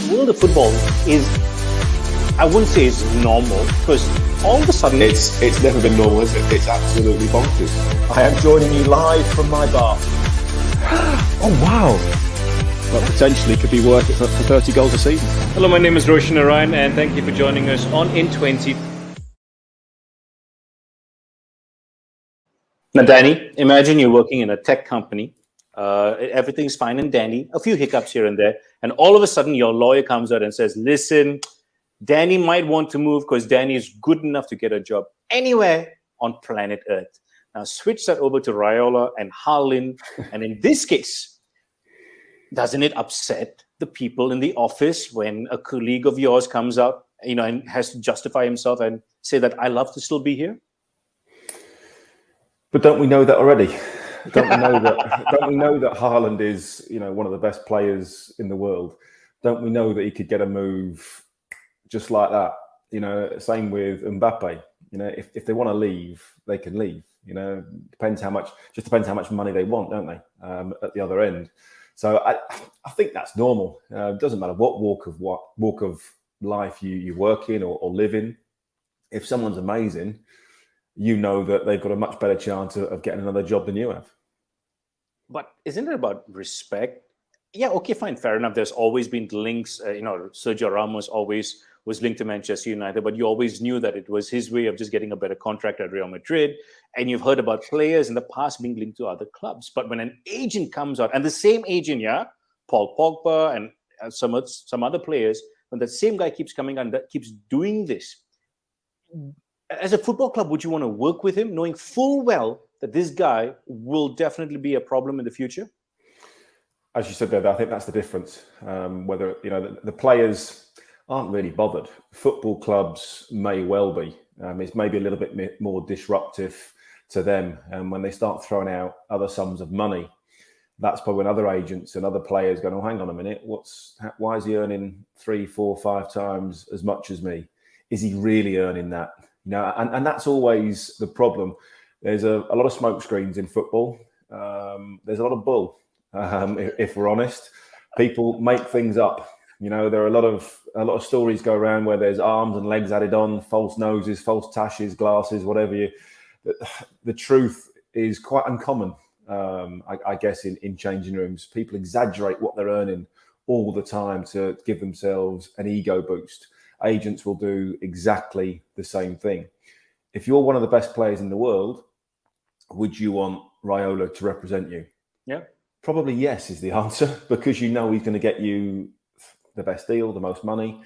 world of football is, I wouldn't say it's normal, because all of a sudden... It's never been normal, is it? It's absolutely bonkers. I am joining you live from my bar. Oh, wow. Well, potentially could be worth it for 30 goals a season. Hello, my name is Roshan and thank you for joining us on In20. Now, Danny, imagine you're working in a tech company. Everything's fine and dandy, a few hiccups here and there, and all of a sudden your lawyer comes out and says, listen, Danny might want to move because Danny is good enough to get a job anywhere on planet Earth. Now switch that over to Raiola and Haaland, and in this case, doesn't it upset the people in the office when a colleague of yours comes out, and has to justify himself and say that I love to still be here? But don't we know that already? Don't we know that? Don't we know that Haaland is, one of the best players in the world? Don't we know that he could get a move just like that? Same with Mbappe. If they want to leave, they can leave. Depends how much money they want, don't they? At the other end. So I think that's normal. It doesn't matter what walk of life you work in or live in. If someone's amazing, you know that they've got a much better chance of getting another job than you have. But isn't it about respect? Yeah, okay, fine, fair enough. There's always been links. Sergio Ramos always was linked to Manchester United, but you always knew that it was his way of just getting a better contract at Real Madrid. And you've heard about players in the past being linked to other clubs. But when an agent comes out, and the same agent, Paul Pogba and some other players, when the same guy keeps coming out and keeps doing this, as a football club, would you want to work with him, knowing full well that this guy will definitely be a problem in the future? As you said there, I think that's the difference. Whether the players aren't really bothered. Football clubs may well be. It's maybe a little bit more disruptive to them. And when they start throwing out other sums of money, that's probably when other agents and other players go, oh, hang on a minute, why is he earning 3, 4, 5 times as much as me? Is he really earning that? And that's always the problem. There's a lot of smoke screens in football. There's a lot of bull, if we're honest. People make things up. There are a lot of stories go around where there's arms and legs added on, false noses, false tashes, glasses, whatever. The truth is quite uncommon, I guess, in changing rooms. People exaggerate what they're earning all the time to give themselves an ego boost. Agents will do exactly the same thing. If you're one of the best players in the world, would you want Raiola to represent you? Yeah. Probably yes is the answer, because he's going to get you the best deal, the most money.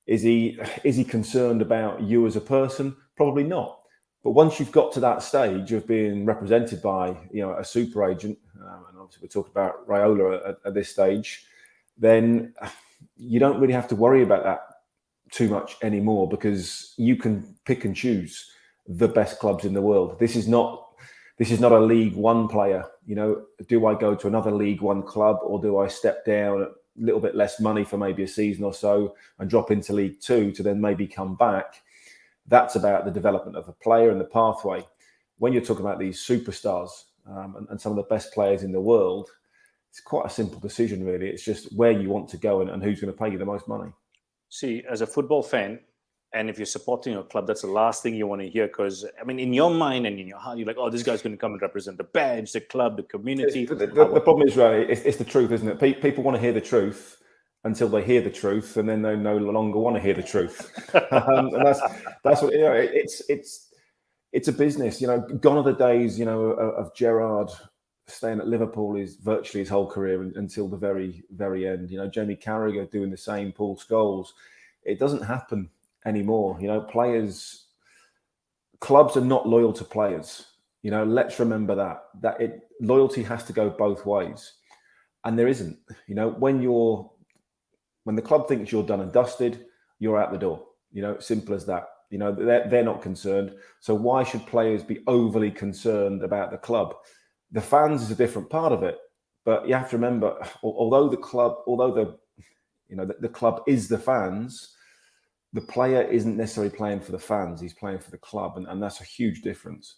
Is he concerned about you as a person? Probably not. But once you've got to that stage of being represented by a super agent, and obviously we're talking about Raiola at this stage, then you don't really have to worry about that too much anymore, because you can pick and choose the best clubs in the world. This is not a League One player. Do I go to another League One club, or do I step down at a little bit less money for maybe a season or so and drop into League Two to then maybe come back? That's about the development of the player and the pathway. When you're talking about these superstars and some of the best players in the world, it's quite a simple decision, really. It's just where you want to go and who's going to pay you the most money. See, as a football fan, and if you're supporting a club, that's the last thing you want to hear, because, in your mind and in your heart, you're like, oh, this guy's going to come and represent the badge, the club, the community. The problem is, Ray, it's the truth, isn't it? People want to hear the truth until they hear the truth, and then they no longer want to hear the truth. And that's what, it's a business. Gone are the days, of Gerrard staying at Liverpool is virtually his whole career until the very, very end. Jamie Carragher doing the same, Paul Scholes. It doesn't happen anymore. Clubs are not loyal to players. Let's remember that loyalty has to go both ways, and there isn't. When the club thinks you're done and dusted, you're out the door. Simple as that. They're not concerned. So why should players be overly concerned about the club? The fans is a different part of it, but you have to remember, although the club is the fans, the player isn't necessarily playing for the fans. He's playing for the club, and that's a huge difference.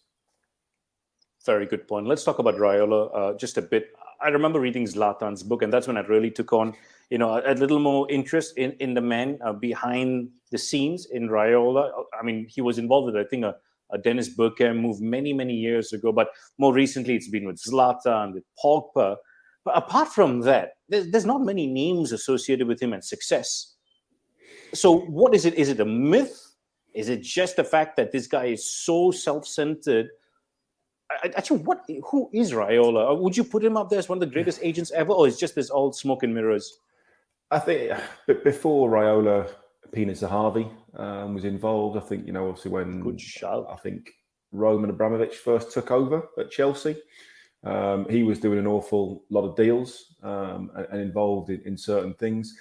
Very good point. Let's talk about Raiola just a bit. I remember reading Zlatan's book, and that's when I really took on, a little more interest in the man behind the scenes in Raiola. I mean, he was involved with, I think, a Dennis Bergkamp move many, many years ago, but more recently it's been with Zlatan, with Pogba. But apart from that, there's not many names associated with him and success. So what is it? Is it a myth? Is it just the fact that this guy is so self-centered? Actually, who is Raiola? Would you put him up there as one of the greatest agents ever, or is just this all smoke and mirrors? I think before Raiola, Pina Zahavi was involved. I think, obviously when Good shout. I think Roman Abramovich first took over at Chelsea, he was doing an awful lot of deals and involved in certain things.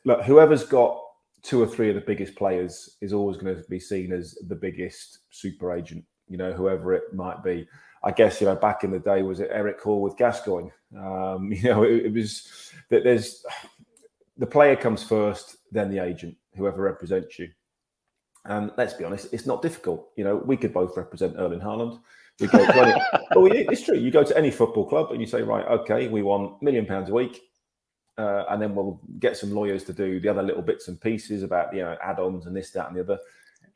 Look, whoever's got two or three of the biggest players is always going to be seen as the biggest super agent, whoever it might be. I guess, back in the day, was it Eric Hall with Gascoigne? It was that there's the player comes first, then the agent, whoever represents you. And let's be honest, it's not difficult. We could both represent Erling Haaland. We go to any, it's true. You go to any football club and you say, right, okay, we want £1 million a week. And then we'll get some lawyers to do the other little bits and pieces about, add-ons and this, that, and the other.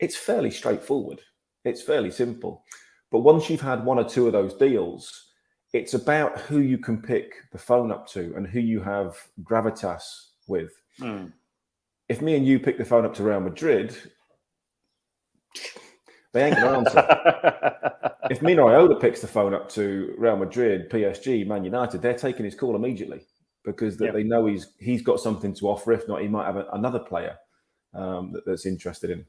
It's fairly straightforward. It's fairly simple. But once you've had one or two of those deals, it's about who you can pick the phone up to and who you have gravitas with. If me and you pick the phone up to Real Madrid, they ain't going to answer. If Mino Raiola picks the phone up to Real Madrid, PSG, Man United, they're taking his call immediately because they know he's got something to offer. If not, he might have another player that's interested in.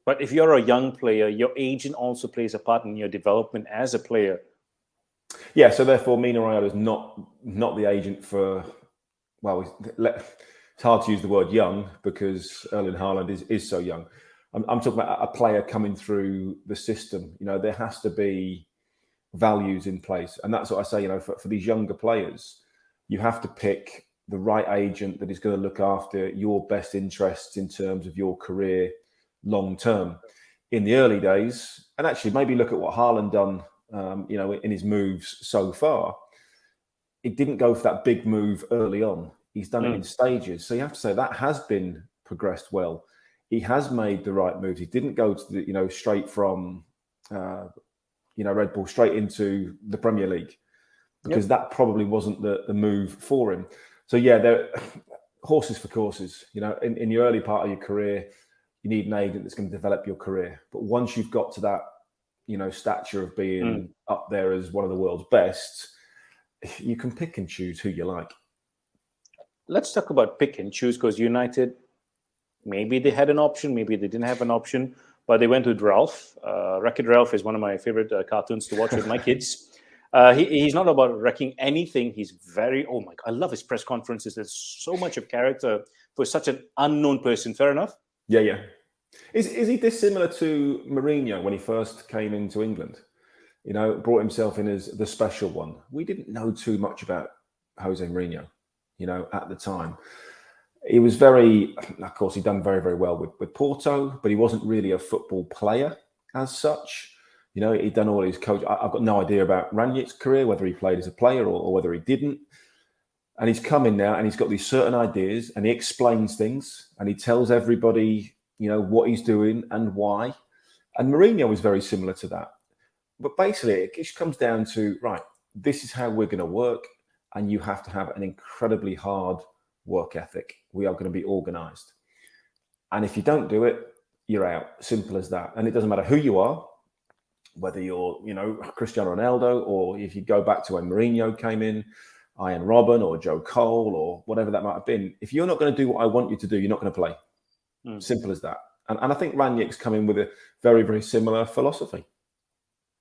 But if you're a young player, your agent also plays a part in your development as a player. Yeah, so therefore, Mino Raiola is not the agent for. Well, it's hard to use the word young because Erling Haaland is so young. I'm talking about a player coming through the system. There has to be values in place. And that's what I say, for these younger players, you have to pick the right agent that is going to look after your best interests in terms of your career long term. In the early days, and actually maybe look at what Haaland done, in his moves so far. It didn't go for that big move early on. He's done it in stages. So you have to say that has been progressed well. He has made the right moves. He didn't go to the, straight from, Red Bull straight into the Premier League because that probably wasn't the move for him. So yeah, they're horses for courses. In your early part of your career, you need an agent that's going to develop your career. But once you've got to that, stature of being up there as one of the world's best, you can pick and choose who you like. Let's talk about pick and choose because United, maybe they had an option, maybe they didn't have an option, but they went with RALF. Wreck-It Ralph is one of my favorite cartoons to watch with my kids. He's not about wrecking anything. He's very, oh my God, I love his press conferences. There's so much of character for such an unknown person. Fair enough? Yeah. Is he dissimilar to Mourinho when he first came into England? Brought himself in as the special one. We didn't know too much about Jose Mourinho, at the time. He was of course, he'd done very, very well with Porto, but he wasn't really a football player as such. He'd done all his coach. I've got no idea about RANGNICK's career, whether he played as a player or whether he didn't. And he's come in now and he's got these certain ideas and he explains things and he tells everybody, what he's doing and why. And Mourinho was very similar to that. But basically, it just comes down to, right, this is how we're going to work. And you have to have an incredibly hard work ethic. We are going to be organized. And if you don't do it, you're out. Simple as that. And it doesn't matter who you are, whether you're, Cristiano Ronaldo, or if you go back to when Mourinho came in, Ian Robben or Joe Cole or whatever that might have been. If you're not going to do what I want you to do, you're not going to play. Simple as that. And I think Rangnick's come in with a very, very similar philosophy.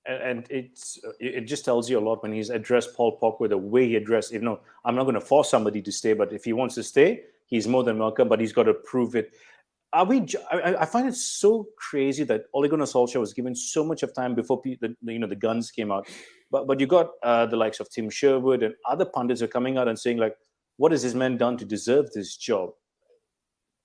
And it just tells you a lot when he's addressed Paul Pogba the way he addressed, I'm not going to force somebody to stay, but if he wants to stay, he's more than welcome, but he's got to prove it. I find it so crazy that Ole Gunnar Solskjaer was given so much of time before the guns came out. But you got the likes of Tim Sherwood and other pundits are coming out and saying, like, what has this man done to deserve this job?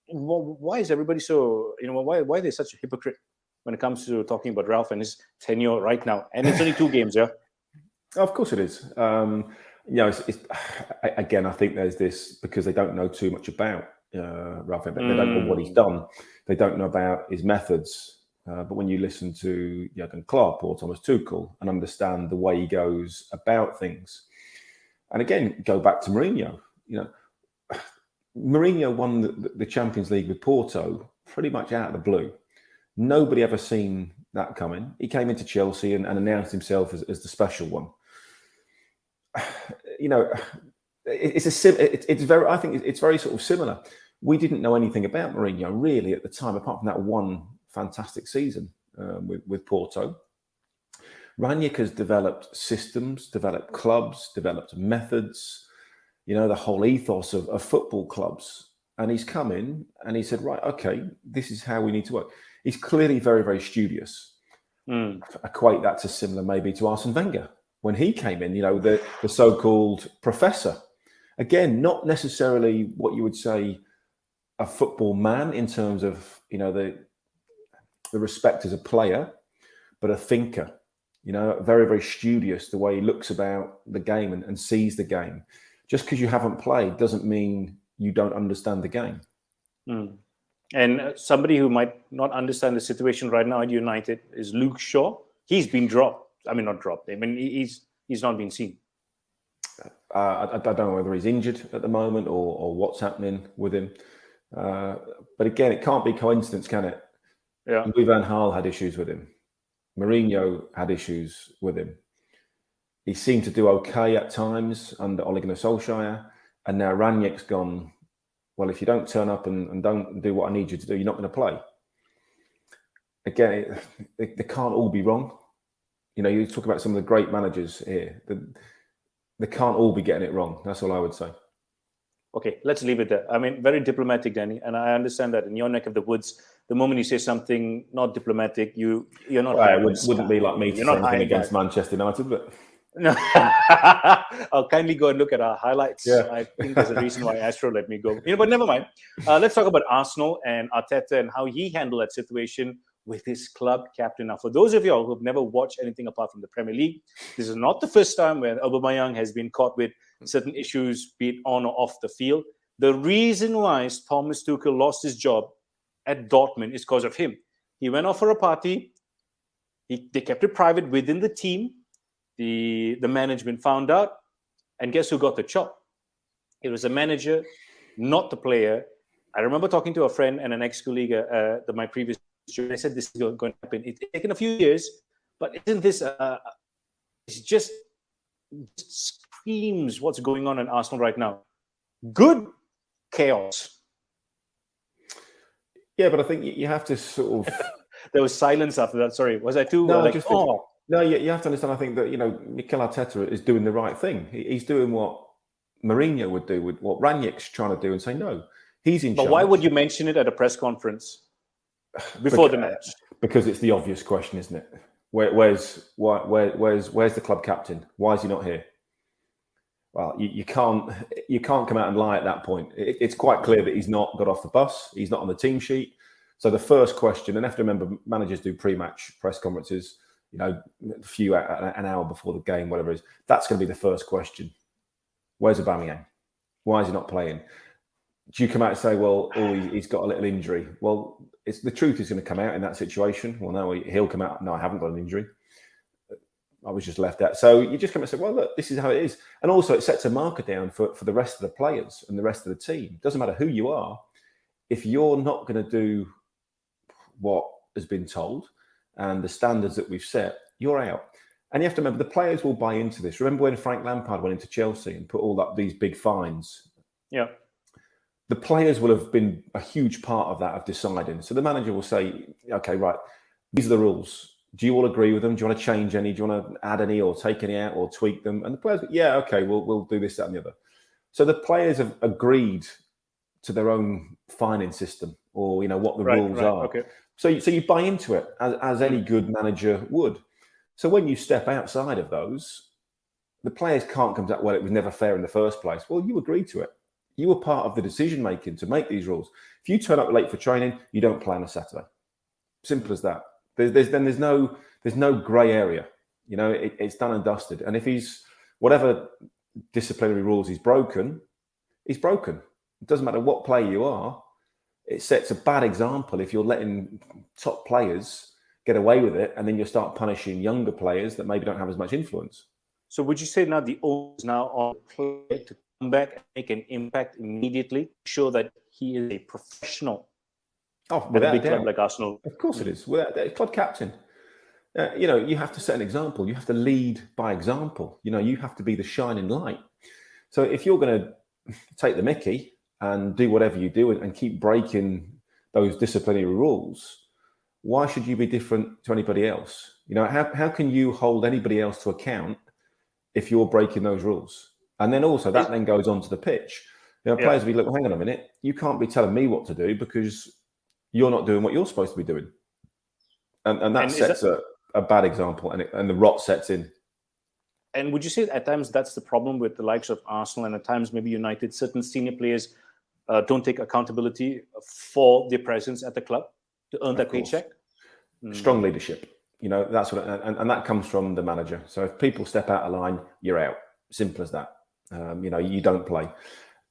Why is everybody so, why are they such a hypocrite when it comes to talking about Ralph and his tenure right now? And it's only 2 games, yeah? Of course it is. Again, I think there's this because they don't know too much about Ralf. They don't know what he's done. They don't know about his methods. But when you listen to Jurgen Klopp or Thomas Tuchel and understand the way he goes about things, and again, go back to Mourinho. Mourinho won the Champions League with Porto pretty much out of the blue. Nobody ever seen that coming. He came into Chelsea and announced himself as the special one. I think it's very sort of similar. We didn't know anything about Mourinho really at the time, apart from that one fantastic season with Porto. RANGNICK has developed systems, developed clubs, developed methods, the whole ethos of football clubs. And he's come in and he said, right, okay, this is how we need to work. He's clearly very, very studious. Equate that to similar maybe to Arsene Wenger. When he came in, the so-called professor. Again, not necessarily what you would say a football man in terms of, the respect as a player, but a thinker, very, very studious, the way he looks about the game and sees the game. Just because you haven't played doesn't mean you don't understand the game. And somebody who might not understand the situation right now at United is Luke Shaw. He's been dropped. I mean, not dropped. I mean, he's not been seen. I don't know whether he's injured at the moment or what's happening with him. But again, it can't be coincidence, can it? Yeah. Louis van Gaal had issues with him. Mourinho had issues with him. He seemed to do okay at times under Ole Gunnar Solskjaer. And now RANGNICK's gone, well, if you don't turn up and don't do what I need you to do, you're not going to play. Again, they can't all be wrong. You talk about some of the great managers here. They can't all be getting it wrong. That's all I would say. Okay, let's leave it there. I mean, very diplomatic, Danny. And I understand that in your neck of the woods, the moment you say something not diplomatic, you're not. Well, it wouldn't be like me to say anything against Manchester United, but. No, I'll kindly go and look at our highlights. Yeah. I think there's a reason why Astro let me go. But never mind. Let's talk about Arsenal and Arteta and how he handled that situation with his club captain. Now, for those of you who have never watched anything apart from the Premier League, this is not the first time where AUBAMEYANG has been caught with certain issues, be it on or off the field. The reason why Thomas Tuchel lost his job at Dortmund is because of him. He went off for a party. They kept it private within the team. The management found out, and guess who got the chop? It was the manager, not the player. I remember talking to a friend and an ex-colleague at my previous job. I said this is going to happen. It's taken a few years, but isn't this? It's just screams what's going on in Arsenal right now. Good chaos. Yeah, but I think you have to sort of. There was silence after that. Sorry, was I too? No, No, you have to understand. I think that Mikel Arteta is doing the right thing. He's doing what Mourinho would do with what RANGNICK's trying to do, and say no, he's in charge. But why would you mention it at a press conference before the match? Because it's the obvious question, isn't it? Where's the club captain? Why is he not here? Well, you can't come out and lie at that point. It's quite clear that he's not got off the bus. He's not on the team sheet. So the first question, and you have to remember, managers do pre-match press conferences. A few an hour before the game, whatever it is, that's going to be the first question. Where's Aubameyang? Why is he not playing? Do you come out and say, well, he's got a little injury? Well, the truth is going to come out in that situation. Well, no, he'll come out. No, I haven't got an injury. I was just left out. So you just come and say, well, look, this is how it is. And also it sets a marker down for the rest of the players and the rest of the team. It doesn't matter who you are. If you're not going to do what has been told, and the standards that we've set, you're out. And you have to remember, the players will buy into this. Remember when Frank Lampard went into Chelsea and put all these big fines? Yeah. The players will have been a huge part of that, of deciding. So the manager will say, okay, right, these are the rules. Do you all agree with them? Do you want to change any? Do you want to add any or take any out or tweak them? And the players, yeah, okay, we'll do this, that, and the other. So the players have agreed to their own fining system, or what the rules are. Okay. So you buy into it as any good manager would. So when you step outside of those, the players can't come back, well, it was never fair in the first place. Well, you agreed to it. You were part of the decision making to make these rules. If you turn up late for training, you don't play on a Saturday. Simple as that. There's no grey area. You know, it's done and dusted. And if whatever disciplinary rules he's broken, he's broken. It doesn't matter what player you are. It sets a bad example if you're letting top players get away with it, and then you start punishing younger players that maybe don't have as much influence. So would you say now the onus is now on the player to come back and make an impact immediately, show that he is a professional at a big club like Arsenal? Of course it is. Without that, club captain. You know, you have to set an example. You have to lead by example. You know, you have to be the shining light. So if you're going to take the mickey and do whatever you do and keep breaking those disciplinary rules, why should you be different to anybody else? You know, how can you hold anybody else to account if you're breaking those rules? And then also that then goes onto the pitch. You know, players will be like, well, hang on a minute, you can't be telling me what to do because you're not doing what you're supposed to be doing. And that sets a bad example, and the rot sets in. And would you say at times that's the problem with the likes of Arsenal, and at times maybe United, certain senior players don't take accountability for their presence at the club to earn that paycheck? Strong leadership. You know, that's what, and that comes from the manager. So if people step out of line, you're out. Simple as that. You know, you don't play.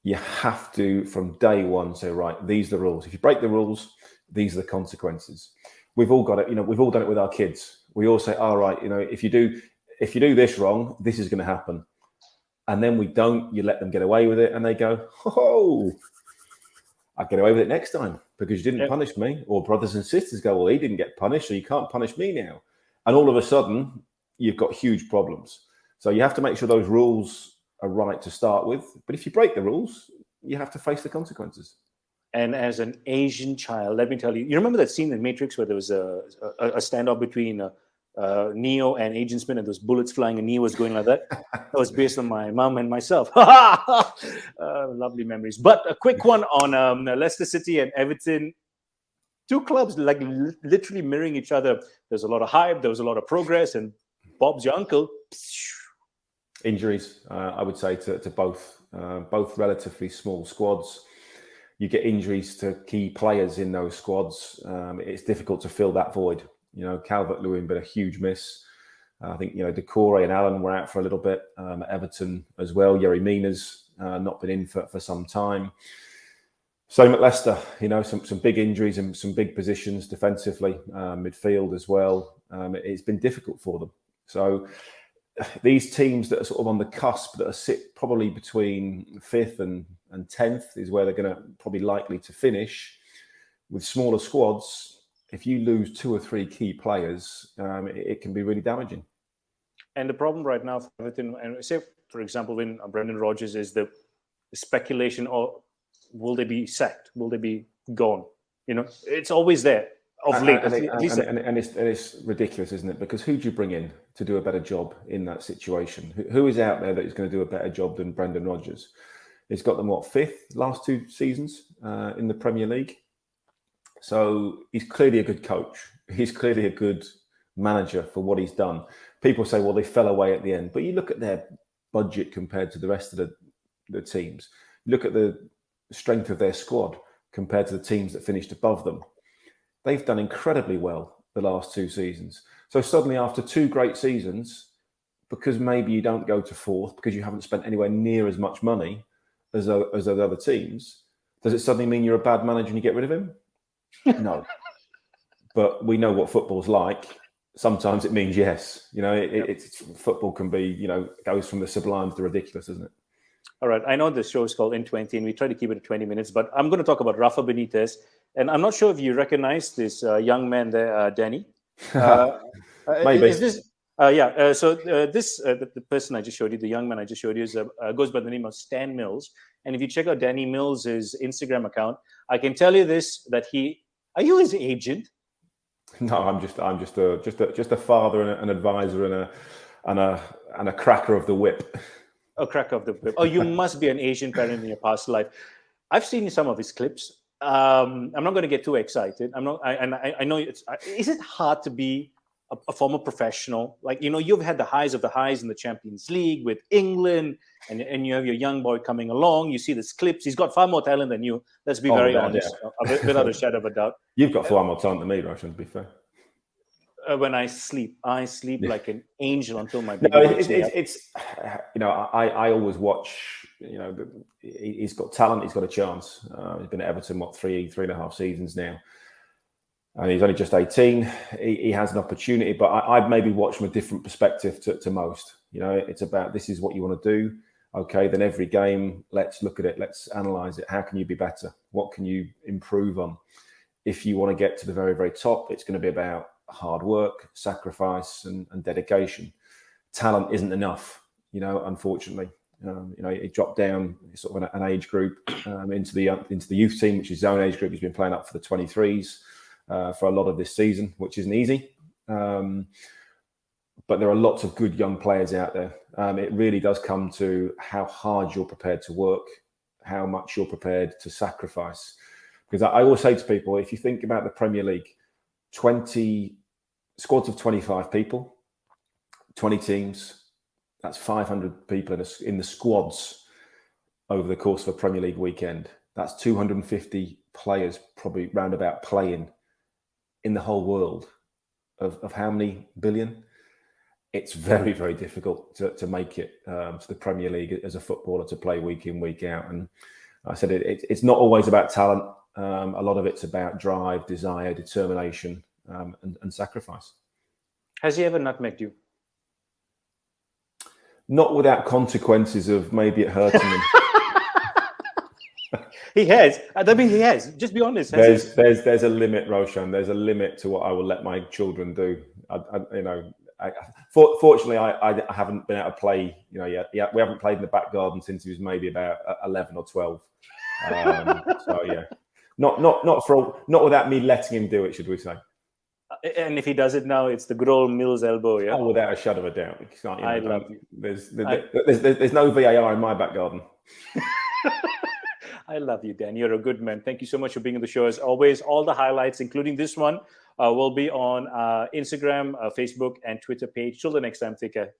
You have to, from day one, say, right, these are the rules. If you break the rules, these are the consequences. We've all got it. You know, we've all done it with our kids. We all say, all right, you know, if you do this wrong, this is going to happen. And then we don't. You let them get away with it, and they go, oh, I'll get away with it next time because you didn't punish me. Or brothers and sisters go, well, he didn't get punished, so you can't punish me now. And all of a sudden, you've got huge problems. So you have to make sure those rules are right to start with. But if you break the rules, you have to face the consequences. And as an Asian child, let me tell you, you remember that scene in Matrix where there was a standoff between Neo and Agent Smith, and those bullets flying, and Neo was going like that? That was based on my mom and myself. Lovely memories. But a quick one on Leicester City and Everton. Two clubs like literally mirroring each other. There's a lot of hype. There was a lot of progress. And Bob's your uncle. Injuries, I would say, to both relatively small squads. You get injuries to key players in those squads. It's difficult to fill that void. You know, Calvert-Lewin been a huge miss. I think, you know, Decore and Allen were out for a little bit. Everton as well. Yerry Mina's not been in for some time. Same at Leicester. You know, some big injuries in some big positions defensively, midfield as well. It's been difficult for them. So these teams that are sort of on the cusp, that are sit probably between 5th and 10th, is where they're going to probably likely to finish. With smaller squads, if you lose 2 or 3 key players, it can be really damaging. And the problem right now for Everton, and say, for example, when Brendan Rodgers is the speculation, or will they be sacked? Will they be gone? You know, it's always there of late. And it's ridiculous, isn't it? Because who do you bring in to do a better job in that situation? Who is out there that is going to do a better job than Brendan Rodgers? He's got them, 5th last 2 seasons in the Premier League. So he's clearly a good coach. He's clearly a good manager for what he's done. People say, well, they fell away at the end. But you look at their budget compared to the rest of the teams. You look at the strength of their squad compared to the teams that finished above them. They've done incredibly well the last 2 seasons. So suddenly after 2 great seasons, because maybe you don't go to 4th, because you haven't spent anywhere near as much money as those other teams, does it suddenly mean you're a bad manager and you get rid of him? No. But we know what football's like. Sometimes it means yes. You know, it's football can be, you know, goes from the sublime to the ridiculous, isn't it? All right. I know the show is called In20 and we try to keep it at 20 minutes, but I'm going to talk about Rafa Benitez. And I'm not sure if you recognize this young man there, Danny. Maybe. Is this? The person I just showed you, the young man I just showed you, goes by the name of Stan Mills. And if you check out Danny Mills' Instagram account, I can tell you this: that are you his agent? No, I'm just a father and an advisor and a cracker of the whip. A cracker of the whip. Oh, you must be an Asian parent in your past life. I've seen some of his clips. I'm not going to get too excited. I know it's. Is it hard to be a former professional? Like, you know, you've had the highs of the highs in the Champions League with England, and you have your young boy coming along. You see these clips. He's got far more talent than you. Let's be very honest, without a shadow of a doubt. You've got far more talent than me, Roshan, to be fair. When I sleep like an angel until my No, baby wakes me up. it's I always watch. He's got talent. He's got a chance. He's been at Everton three and a half seasons now, and he's only just 18. He has an opportunity, but I'd maybe watch from a different perspective to most. It's about, this is what you want to do. Okay, then every game, let's look at it. Let's analyze it. How can you be better? What can you improve on? If you want to get to the very, very top, it's going to be about hard work, sacrifice, and dedication. Talent isn't enough, unfortunately. He dropped down sort of an age group into the youth team, which is his own age group. He's been playing up for the 23s for a lot of this season, which isn't easy. But there are lots of good young players out there. It really does come to how hard you're prepared to work, how much you're prepared to sacrifice. Because I always say to people, if you think about the Premier League, 20 squads of 25 people, 20 teams, that's 500 people in the squads over the course of a Premier League weekend. That's 250 players probably roundabout playing in the whole world of how many billion? It's very, very difficult to make it to the Premier League as a footballer, to play week in, week out. And I said it's not always about talent. A lot of it's about drive, desire, determination, and sacrifice. Has he ever nutmegged you? Not without consequences of maybe it hurting him. He has. I mean, he has. Just be honest. There's a limit, Roshan. There's a limit to what I will let my children do. Fortunately, I haven't been able to play. Yet. We haven't played in the back garden since he was maybe about 11 or 12. So yeah, not without me letting him do it, should we say? And if he does it now, it's the good old Mills elbow, yeah. Oh, without a shadow of a doubt. I love you. There's no VAR in my back garden. I love you, Dan. You're a good man. Thank you so much for being on the show. As always, all the highlights, including this one, will be on Instagram, Facebook, and Twitter page. Till the next time, take care.